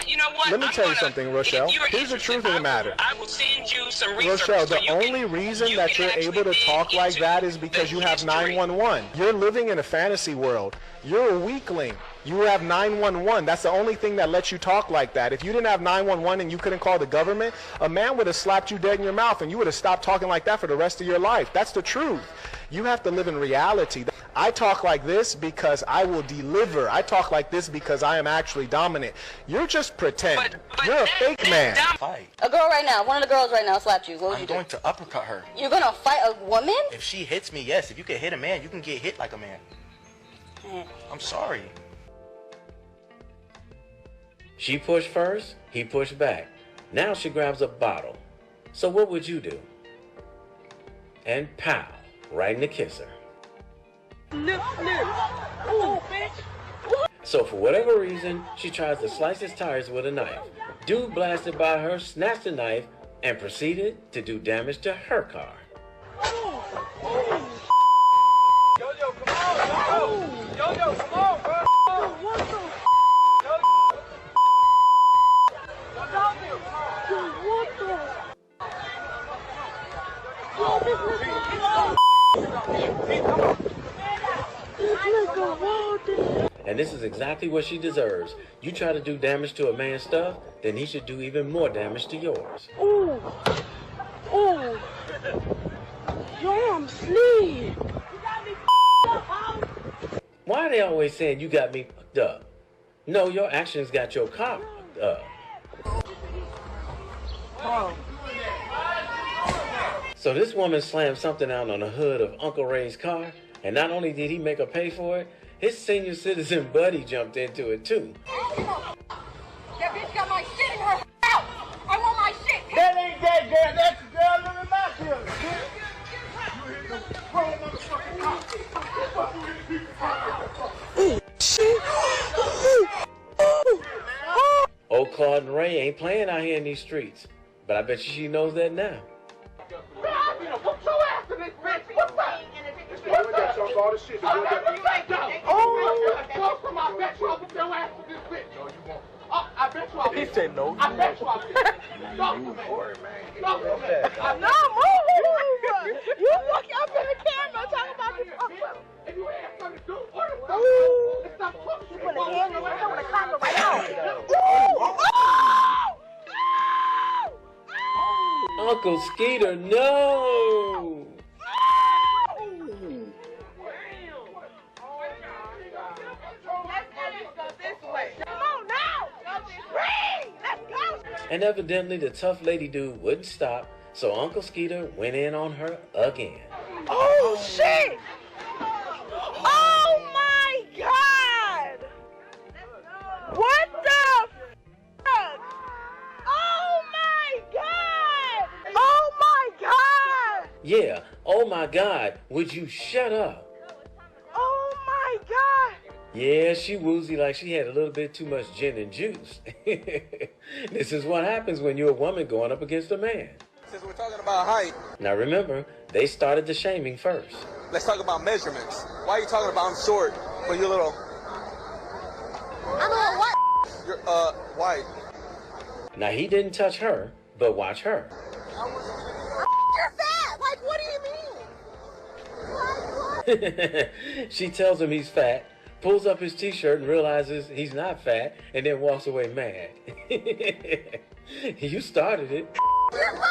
you know what? Let me tell you something, Rochelle. Here's the truth of the matter. I will send you some research. Rochelle, the only reason that you're able to talk like that is because you have 911. You're living in a fantasy world. You're a weakling. You have 911. That's the only thing that lets you talk like that. If you didn't have 911 and you couldn't call the government, a man would have slapped you dead in your mouth and you would have stopped talking like that for the rest of your life. That's the truth. You have to live in reality. I talk like this because I will deliver. I talk like this because I am actually dominant. You're just pretend. You're a fake man. Fight. A girl right now, one of the girls right now slapped you. What would you do? I'm going to uppercut her. You're going to fight a woman? If she hits me, yes. If you can hit a man, you can get hit like a man. I'm sorry. She pushed first, he pushed back. Now she grabs a bottle. So what would you do? And pow, right in the kisser. So for whatever reason, she tries to slice his tires with a knife. Dude blasted by her, snatched the knife, and proceeded to do damage to her car. Yo, come on, bro. Yo, come on, bro. What the And this is exactly what she deserves. You try to do damage to a man's stuff, then he should do even more damage to yours. Ooh. Ooh. Yo, I'm asleep. Why are they always saying you got me fucked up? No, your actions got your car fucked up. So this woman slammed something out on the hood of Uncle Ray's car, and not only did he make her pay for it, his senior citizen buddy jumped into it too. That bitch got my shit in her house. I want my shit. That ain't that girl. That's the girl living my building. Old Claude and Ray ain't playing out here in these streets, but I bet you she knows that now. What's your ass in this bitch? What's that? All this shit. Oh, close to my bet you I'll put your ass in this bitch. No, you won't. I bet you I'll. He said no. I bet you I'll. Talk to me. Talk to me. No, move! You looking up in the camera talking about this. If you ain't something to do, order something. Stop talking. You put a hand in there with a clapper right now. Uncle Skeeter, no! And evidently the tough lady dude wouldn't stop, so Uncle Skeeter went in on her again. Oh shit! Oh my god! What the fuck? Oh my god! Oh my god! Yeah, oh my God, would you shut up? Oh my god! Yeah, she woozy like she had a little bit too much gin and juice. This is what happens when you're a woman going up against a man. Since we're talking about height, Now remember, they started the shaming first. let's talk about measurements. Why are you talking about I'm short, but you're little? I'm a little what? You're white. Now he didn't touch her, but watch her. You're fat. Like, what do you mean? What? She tells him he's fat, pulls up his t-shirt and realizes he's not fat, and then walks away mad. You started it. You're 5'9".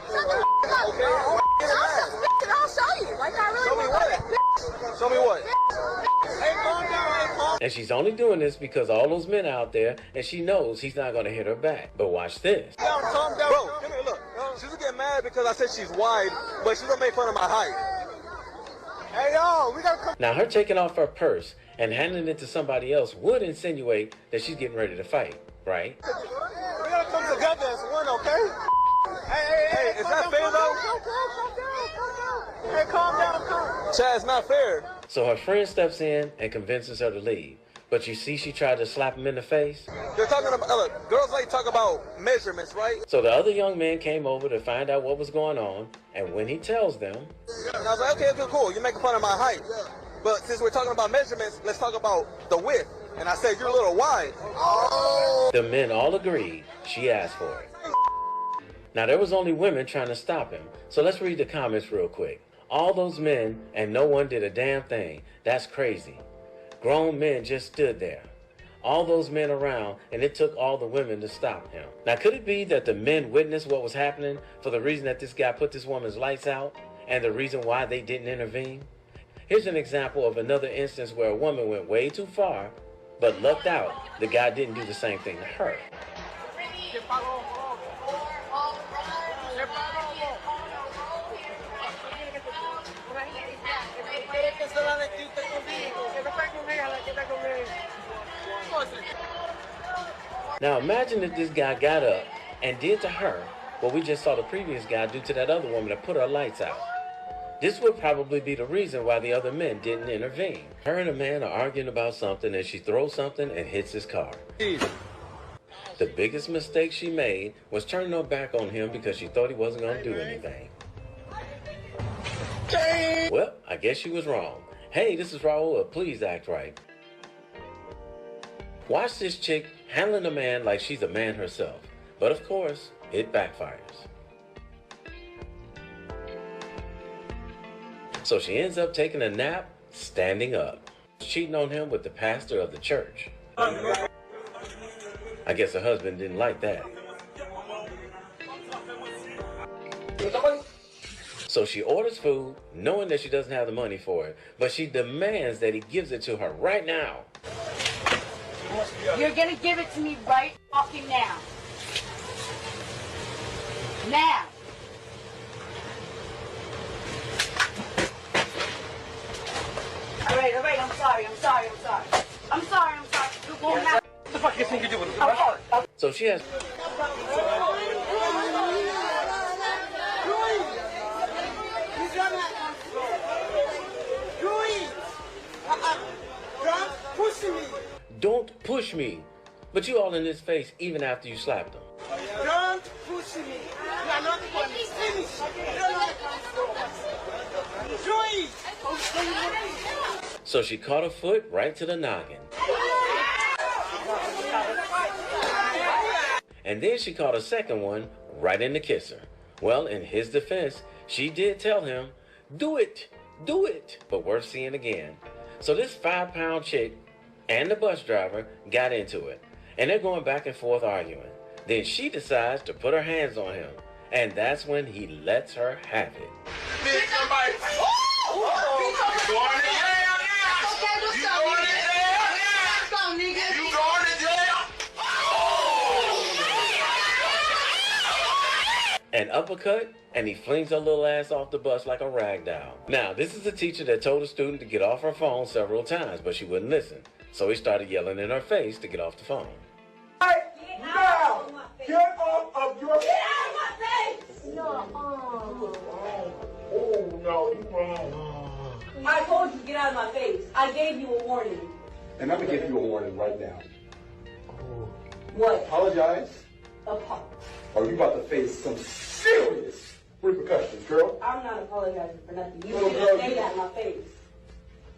Shut the up. I'll show you. Like, I really Show me what? Show me what? Hey, calm down, hey, calm. And she's only doing this because all those men out there, and she knows he's not going to hit her back. But watch this. Calm down. Bro, come here, look. She's gonna get mad because I said she's wide, but she's gonna make fun of my height. Hey, yo, we gotta come. Now her taking off her purse and handing it to somebody else would insinuate that she's getting ready to fight, right? We gotta come together as one, okay? Hey, is that fair though? Hey, calm down, Chad, it's not fair. So her friend steps in and convinces her to leave. But you see she tried to slap him in the face? They're talking about, look, girls like talk about measurements, right? So the other young man came over to find out what was going on, and when he tells them, And I was like, okay, cool, you're making fun of my height. But since we're talking about measurements, let's talk about the width. And I said, you're a little wide. Oh. The men all agreed she asked for it. Now, there was only women trying to stop him, so let's read the comments real quick. All those men and no one did a damn thing. That's crazy. Grown men just stood there. All those men around, and it took all the women to stop him. Now, could it be that the men witnessed what was happening for the reason that this guy put this woman's lights out and the reason why they didn't intervene? Here's an example of another instance where a woman went way too far, but lucked out the guy didn't do the same thing to her. Now imagine if this guy got up and did to her what we just saw the previous guy do to that other woman that put her lights out. This would probably be the reason why the other men didn't intervene. Her and a man are arguing about something and she throws something and hits his car. The biggest mistake she made was turning her back on him because she thought he wasn't going to do anything. Well, I guess she was wrong. Hey, this is Raul. Please act right. Watch this chick handling a man like she's a man herself. But of course, it backfires. So she ends up taking a nap, standing up, cheating on him with the pastor of the church. I guess her husband didn't like that. So she orders food, knowing that she doesn't have the money for it, but she demands that he gives it to her right now. You're gonna give it to me right fucking now. Now. All right, I'm sorry. You won't have... What the fuck you think you're doing? Okay. So she has... Don't push me. But you all in his face even after you slapped him. Don't push me. You are not going to finish. Do it. So she caught her foot right to the noggin. And then she caught a second one right in the kisser. Well, in his defense, she did tell him, do it. But worth seeing again. So this 5-pound chick and the bus driver got into it. And they're going back and forth arguing. Then she decides to put her hands on him. And that's when he lets her have it. Bitch, somebody. You going to jail? You going to jail? You going to jail? An uppercut, and he flings her little ass off the bus like a rag doll. Now, this is a teacher that told a student to get off her phone several times, but she wouldn't listen. So he started yelling in her face to get off the phone. Now, get off of your... Get out of my face! No. Oh, no, you wrong. I told you to get out of my face. I gave you a warning. And I'm going to give you a warning right now. What? Apologize, or you about to face some serious repercussions, girl. I'm not apologizing for nothing. You Little should girl, have stayed out of my face.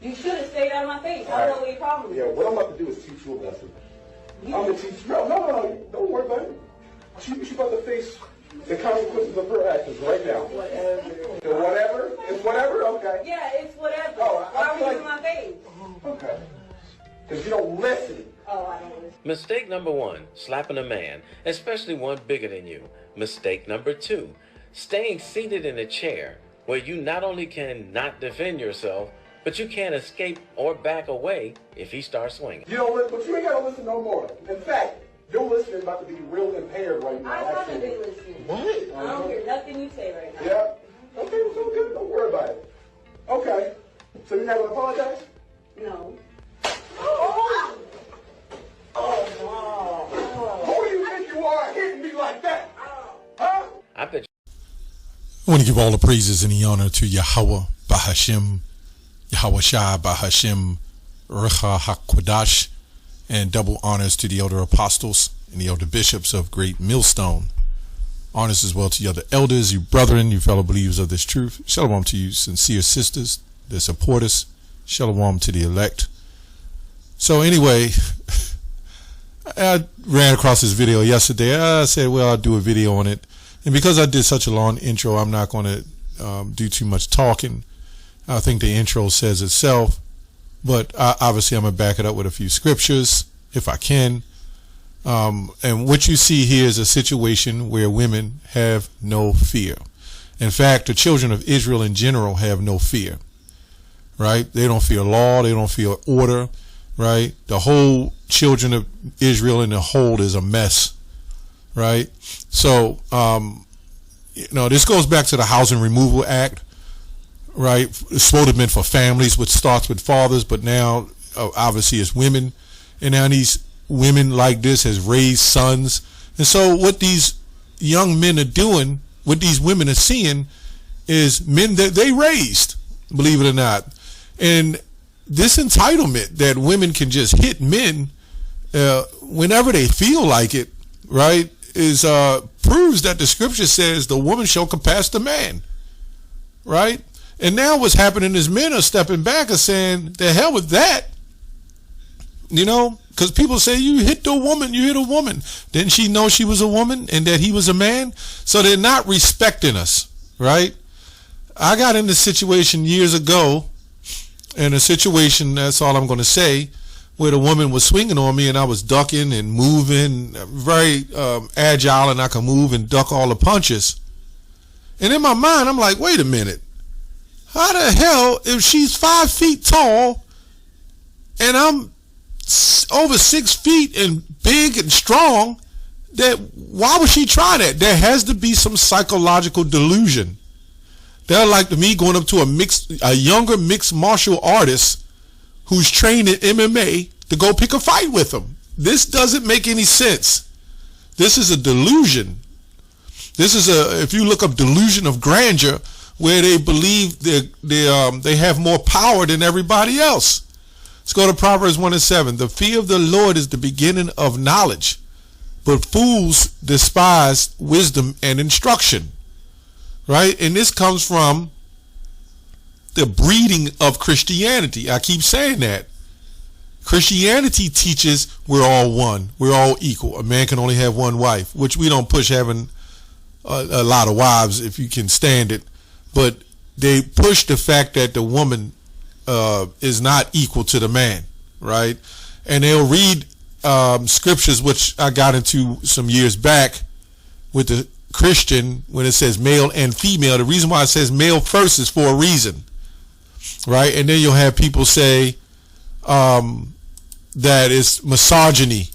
You should have stayed out of my face. I All don't right. know what your problem is. Yeah, what I'm about to do is teach you a lesson. You- I'm going to teach you. No. Don't worry about it. She's about to face the consequences of her actions right now. Whatever. It's whatever? Okay. Yeah, it's whatever. Oh, Why I were feel you in my face? Okay. Because you don't listen. Oh, I don't listen. Mistake number 1, slapping a man, especially one bigger than you. Mistake number 2, staying seated in a chair where you not only can not defend yourself, but you can't escape or back away if he starts swinging. You don't listen, but you ain't got to listen no more. In fact, your listening is about to be real impaired right now. I haven't actually. been listening. What? I don't hear nothing you say right now. Yeah. Okay, well, so good. Don't worry about it. Okay. So you're not going to apologize? No. Who do you think you are hitting me like that? Huh? I bet I want to give all the praises and the honor to Yahweh Bahashim, Yahweh Shai Bahashim, Recha HaKodash, and double honors to the elder apostles and the elder bishops of Great Millstone. Honors as well to you other elders, you brethren, you fellow believers of this truth. Shalom to you sincere sisters that support us. Shalom to the elect. So anyway, I ran across this video yesterday. I said, well, I'll do a video on it. And because I did such a long intro, I'm not going to do too much talking. I think the intro says itself. But obviously, I'm going to back it up with a few scriptures, if I can. And what you see here is a situation where women have no fear. In fact, the children of Israel in general have no fear, right? They don't fear law. They don't fear order, right? The whole children of Israel in the whole is a mess, right? So, this goes back to the Housing Removal Act, right? It's supposed to have been for families, which starts with fathers, but now obviously it's women. And now these women like this has raised sons. And so what these young men are doing, what these women are seeing, is men that they raised, believe it or not. And this entitlement that women can just hit men whenever they feel like it, right, is proves that the scripture says the woman shall compass the man, right? And now what's happening is men are stepping back and saying, the hell with that, because people say you hit a woman. Didn't she know she was a woman and that he was a man? So they're not respecting us, right? I got in this situation years ago, and a situation, that's all I'm going to say, where the woman was swinging on me and I was ducking and moving, very agile, and I could move and duck all the punches. And in my mind, I'm like, wait a minute. How the hell, if she's 5 feet tall and I'm over 6 feet and big and strong, why would she try that? There has to be some psychological delusion. They're like me going up to a younger mixed martial artist who's trained in MMA to go pick a fight with him. This doesn't make any sense. This is a delusion. This is if you look up delusion of grandeur, where they believe they have more power than everybody else. Let's go to Proverbs 1:7. The fear of the Lord is the beginning of knowledge, but fools despise wisdom and instruction. Right? And this comes from the breeding of Christianity. I keep saying that. Christianity teaches we're all one. We're all equal. A man can only have one wife, which we don't push having a lot of wives if you can stand it. But they push the fact that the woman is not equal to the man, right? And they'll read scriptures, which I got into some years back with the Christian, when it says male and female. The reason why it says male first is for a reason, right? And then you'll have people say that it's misogyny,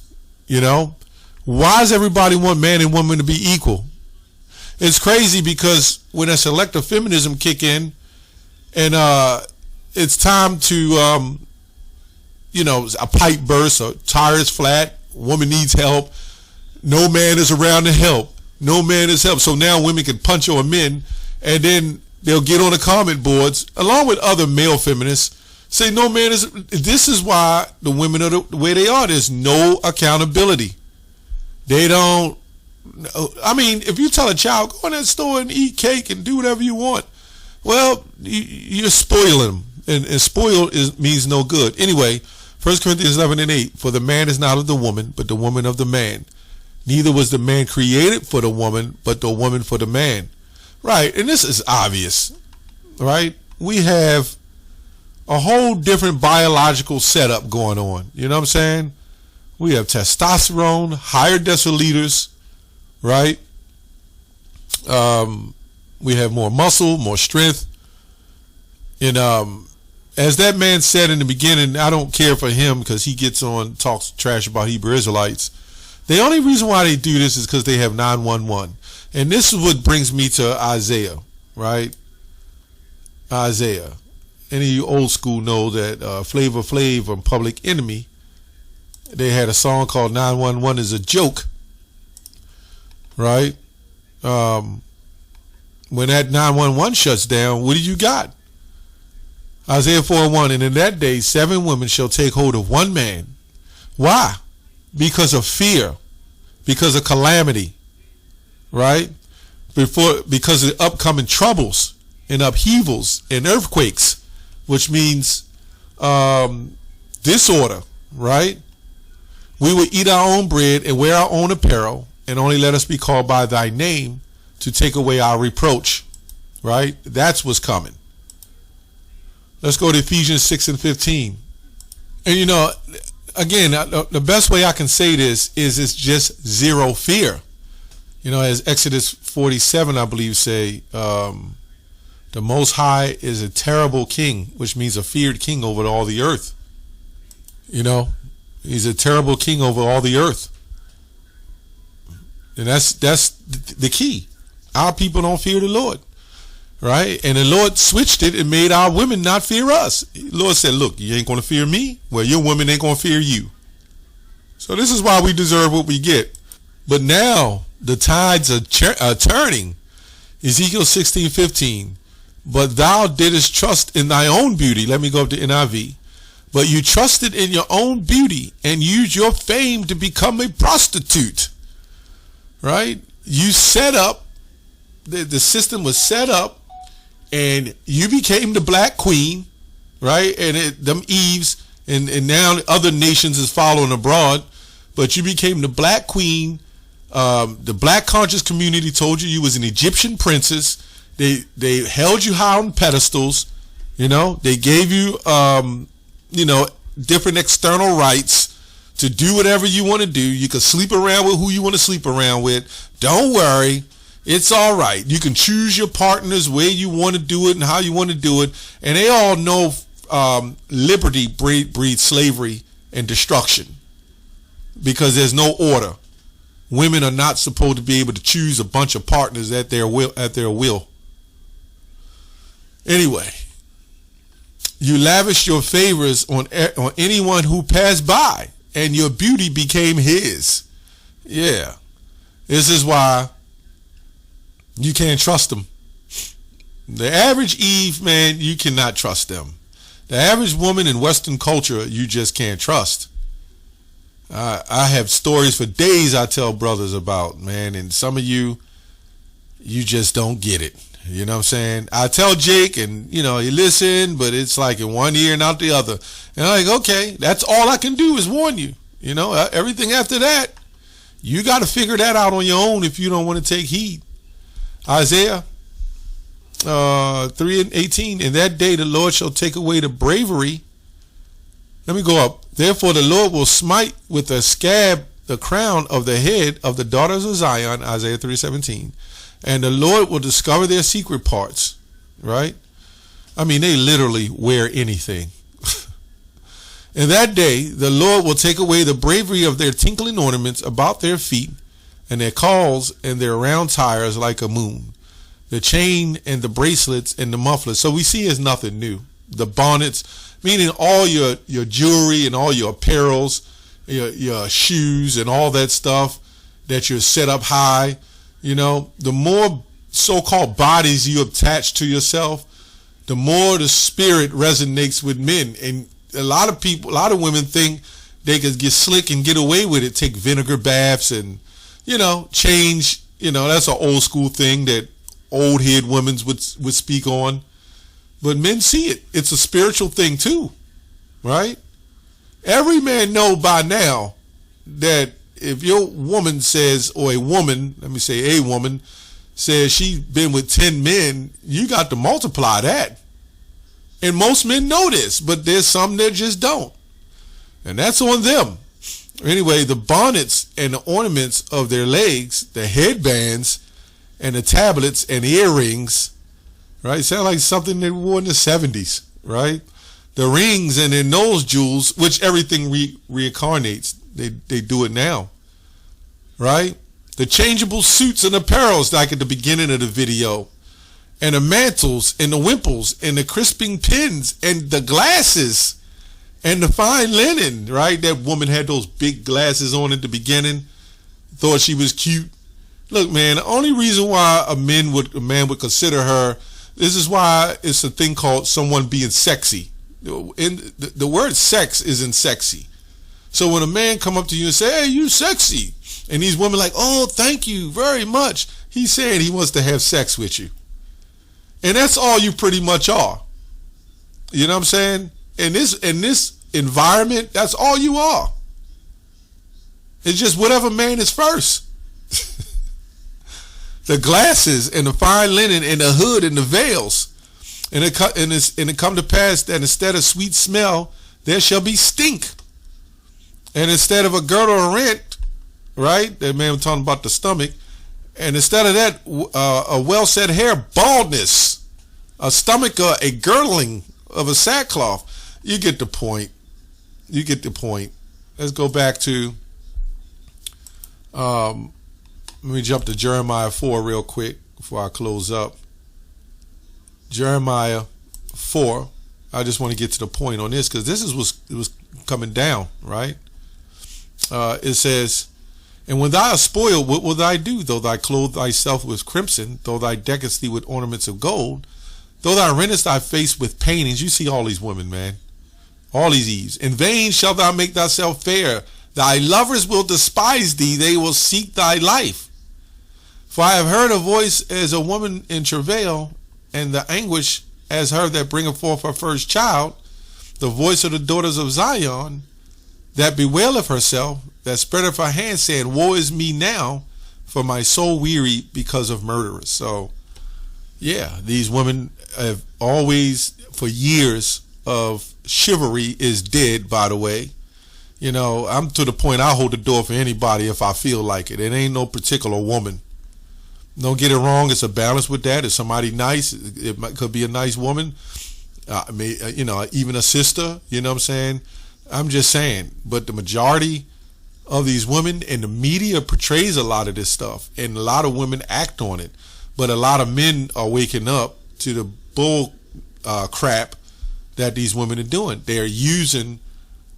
Why does everybody want man and woman to be equal? It's crazy because when a selective feminism kick in and it's time to, a pipe burst, a tire is flat, woman needs help, no man is around to help. No man is help. So now women can punch on men, and then they'll get on the comment boards, along with other male feminists, say no man is. This is why the women are the way they are. There's no accountability. They don't. I mean, if you tell a child, go in that store and eat cake and do whatever you want, well, you're spoiling them, and spoil means no good. Anyway, 1 Corinthians 11:8, for the man is not of the woman, but the woman of the man. Neither was the man created for the woman, but the woman for the man. Right, and this is obvious, right? We have a whole different biological setup going on. You know what I'm saying? We have testosterone, higher deciliters, right? We have more muscle, more strength. And as that man said in the beginning, I don't care for him because he gets on, talks trash about Hebrew Israelites. The only reason why they do this is because they have 911. And this is what brings me to Isaiah, right? Isaiah. Any of you old school know that Flavor Flav and Public Enemy, they had a song called 911 is a Joke, right? When that 911 shuts down, what do you got? Isaiah 4:1, and in that day 7 women shall take hold of one man. Why? Because of fear, because of calamity, right? Because of upcoming troubles and upheavals and earthquakes, which means disorder, right? We would eat our own bread and wear our own apparel, and only let us be called by thy name to take away our reproach, right? That's what's coming. Let's go to Ephesians 6 and 15. And you know, again, the best way I can say this is it's just zero fear. You know, as Exodus 47, I believe, say, the Most High is a terrible king, which means a feared king over all the earth. You know, he's a terrible king over all the earth. And that's the key. Our people don't fear the Lord, right? And the Lord switched it and made our women not fear us. The Lord said, look, you ain't going to fear me. Well, your women ain't going to fear you. So this is why we deserve what we get. But now the tides are turning. Ezekiel 16:15. But thou didst trust in thy own beauty. Let me go up to NIV. But you trusted in your own beauty and used your fame to become a prostitute. Right? You set up, the system was set up, and you became the black queen, right? And them Eves, and now other nations is following abroad, but you became the black queen. The black conscious community told you was an Egyptian princess. They held you high on pedestals, you know. They gave you, you know, different external rights to do whatever you want to do. You can sleep around with who you want to sleep around with. Don't worry. It's all right. You can choose your partners where you want to do it and how you want to do it. And they all know liberty breeds slavery and destruction because there's no order. Women are not supposed to be able to choose a bunch of partners at their will. Anyway, you lavished your favors on anyone who passed by, and your beauty became his. Yeah. This is why you can't trust them. The average Eve, man, you cannot trust them. The average woman in Western culture, you just can't trust. I have stories for days I tell brothers about, man, and some of you just don't get it. You know what I'm saying? I tell Jake, and, you know, he listen, but it's like in one ear and out the other. And I'm like, okay, that's all I can do is warn you. You know, everything after that, you got to figure that out on your own if you don't want to take heed. Isaiah 3 and 18, in that day the Lord shall take away the bravery. Let me go up. Therefore the Lord will smite with a scab the crown of the head of the daughters of Zion, Isaiah 3:17. And the Lord will discover their secret parts, right? I mean, they literally wear anything. In that day, the Lord will take away the bravery of their tinkling ornaments about their feet, and their cauls and their round tires like a moon, the chain and the bracelets and the mufflers. So we see it's nothing new. The bonnets, meaning all your jewelry and all your apparels, your shoes and all that stuff that you're set up high. You know, the more so-called bodies you attach to yourself, the more the spirit resonates with men. And a lot of women think they could get slick and get away with it, take vinegar baths and, you know, change. You know, that's an old school thing that old head women would speak on. But men see it. It's a spiritual thing too, right? Every man know by now that if your woman says, or a woman, let me say a woman, says she's been with 10 men, you got to multiply that. And most men know this, but there's some that just don't. And that's on them. Anyway, the bonnets and the ornaments of their legs, the headbands and the tablets and earrings, right? Sound like something they wore in the 70s, right? The rings and their nose jewels, which everything reincarnates. They do it now, right? The changeable suits and apparels like at the beginning of the video, and the mantles and the wimples and the crisping pins and the glasses and the fine linen, right? That woman had those big glasses on at the beginning, thought she was cute. Look, man, the only reason why a man would consider her, this is why it's a thing called someone being sexy. And the word sex isn't sexy. So when a man come up to you and say, hey, you sexy, and these women like, oh, thank you very much, he's saying he wants to have sex with you. And that's all you pretty much are. You know what I'm saying? And this environment, that's all you are. It's just whatever man is first. The glasses and the fine linen and the hood and the veils. And it come to pass that instead of sweet smell, there shall be stink. And instead of a girdle or rent, right? That man was talking about the stomach. And instead of that, a well-set hair, baldness. A stomach, a girdling of a sackcloth. You get the point. You get the point. Let's go back to, let me jump to Jeremiah 4 real quick before I close up. Jeremiah 4. I just want to get to the point on this because this is it was coming down, right? It says, and when thou art spoiled, what will thou do? Though thou clothe thyself with crimson, though thou deckest thee with ornaments of gold, though thou rentest thy face with paintings. You see all these women, man. All these Eves. In vain shalt thou make thyself fair. Thy lovers will despise thee. They will seek thy life. For I have heard a voice as a woman in travail, and the anguish as her that bringeth forth her first child, the voice of the daughters of Zion, that bewaileth herself, that spreadeth her hand, saying, woe is me now, for my soul weary because of murderers. So, yeah, these women have always, for years of chivalry is dead, by the way. You know, I'm to the point I hold the door for anybody if I feel like it. It ain't no particular woman. Don't get it wrong. It's a balance with that. It's somebody nice. Could be a nice woman. You know, even a sister. You know what I'm saying? I'm just saying. But the majority of these women, and the media portrays a lot of this stuff, and a lot of women act on it. But a lot of men are waking up to the bull crap that these women are doing. They're using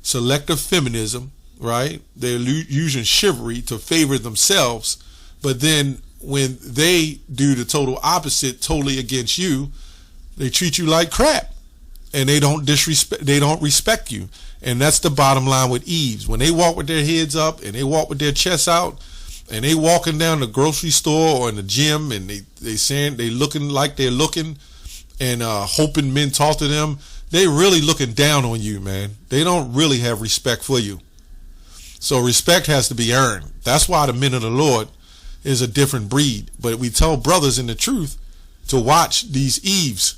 selective feminism, right? They're using chivalry to favor themselves. But then when they do the total opposite, totally against you, they treat you like crap, and they don't respect you. And that's the bottom line with Eves. When they walk with their heads up and they walk with their chests out, and they walking down the grocery store or in the gym, and they saying they looking like they're looking, and hoping men talk to them, they really looking down on you, man. They don't really have respect for you. So respect has to be earned. That's why the men of the Lord is a different breed. But we tell brothers in the truth to watch these Eves.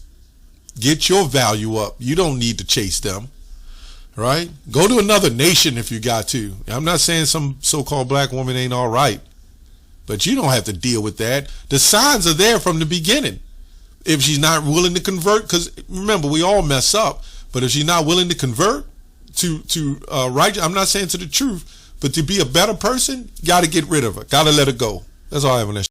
Get your value up. You don't need to chase them, right? Go to another nation if you got to. I'm not saying some so-called black woman ain't all right, but you don't have to deal with that. The signs are there from the beginning. If she's not willing to convert, because remember, we all mess up, but if she's not willing to convert to right, I'm not saying to the truth, but to be a better person, got to get rid of her. Got to let her go. That's all I have on that.